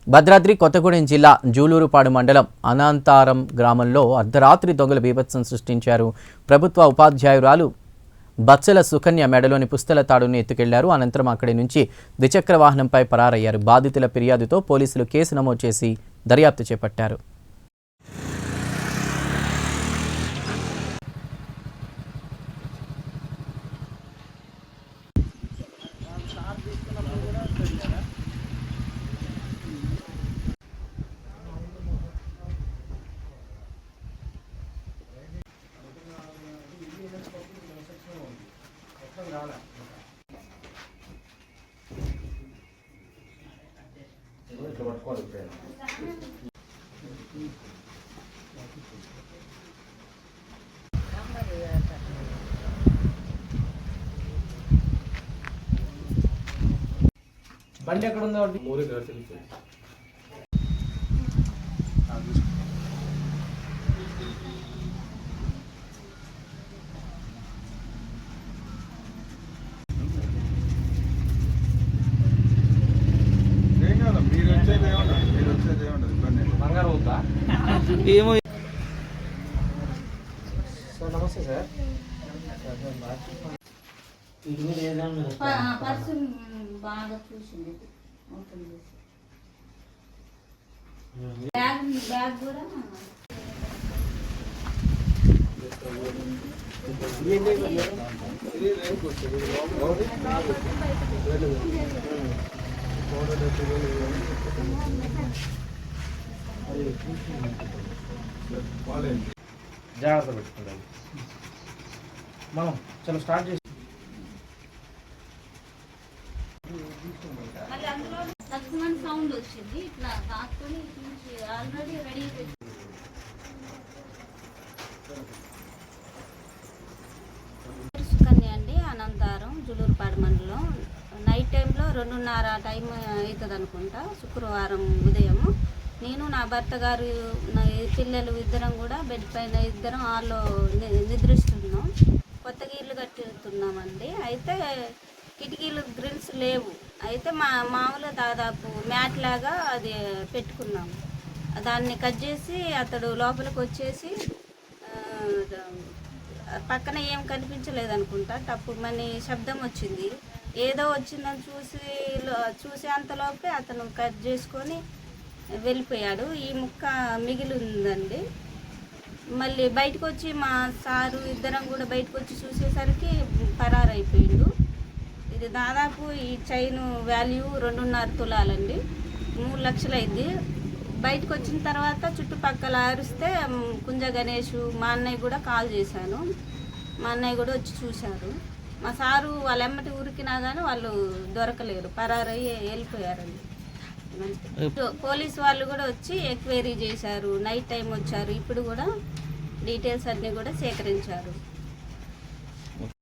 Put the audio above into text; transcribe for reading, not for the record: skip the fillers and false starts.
భద్రాద్రి కొత్తగూడెం జిల్లా జూలూరుపాడు మండలం అనంతారం గ్రామంలో అర్ధరాత్రి దొంగలు బీభత్సం సృష్టించారు. ప్రభుత్వ ఉపాధ్యాయురాలు బచ్చల సుకన్య మెడలోని పుస్తల తాడును ఎత్తుకెళ్లారు. అనంతరం అక్కడి నుంచి ద్విచక్ర వాహనంపై పరారయ్యారు. బాధితుల ఫిర్యాదుతో పోలీసులు కేసు నమోదు చేసి దర్యాప్తు చేపట్టారు. బండి ఎక్కడ ఉందో మూరే బంగారం అవుతా ఏమో. సార్ నమస్తే సార్. పర్సు బాగా చూసింది బ్యాగ్ కూడా జాగ్రత్త పెట్టుకోవాలి. మనం చలో స్టార్ట్ చేసి సౌండ్ వచ్చింది. ఇట్లా కాసుకొని ఆల్రెడీ రెడీ సుకన్య అండి, అనంతారం జూలూరుపాడు మండలం. నైట్ టైంలో 2:30 టైం అవుతుంది అనుకుంటా. శుక్రవారం ఉదయం నేను నా భర్త గారు నా పిల్లలు ఇద్దరం కూడా బెడ్ పైన ఇద్దరం హాల్లో నిద్రిస్తున్నాం. కొత్తగా ఇల్లు కట్టుతున్నామండి. అయితే కిటికీలు గ్రిల్స్ లేవు. అయితే మామూలుగా దాదాపు మ్యాట్ లాగా అది పెట్టుకున్నాము. దాన్ని కట్ చేసి అతడు లోపలికి వచ్చేసి పక్కన ఏం కనిపించలేదు అనుకుంటా. టప్పు మని శబ్దం వచ్చింది. ఏదో వచ్చిందని చూసి అంతలోపే అతను కట్ చేసుకొని వెళ్ళిపోయాడు. ఈ ముక్క మిగిలి ఉందండి. మళ్ళీ బయటకు వచ్చి మా సారు ఇద్దరం కూడా బయటకు వచ్చి చూసేసరికి పరారైపోయిండు. ఇది దాదాపు ఈ చైన్ వాల్యూ 2.5 తులాలండి, 3 లక్షలు అయింది. బయటకు వచ్చిన తర్వాత చుట్టుపక్కల అరిస్తే కుంజ గణేష్ మా అన్నయ్య కూడా కాల్ చేశాను. మా అన్నయ్య కూడా వచ్చి చూశారు. మా సారు వాళ్ళ ఎమ్మటి ఉరికినా కానీ వాళ్ళు దొరకలేరు, పరారయ్యి వెళ్ళిపోయారండి. పోలీసు వాళ్ళు కూడా వచ్చి ఎంక్వైరీ చేశారు. నైట్ టైం వచ్చారు. ఇప్పుడు కూడా డీటెయిల్స్ అన్నీ కూడా సేకరించారు.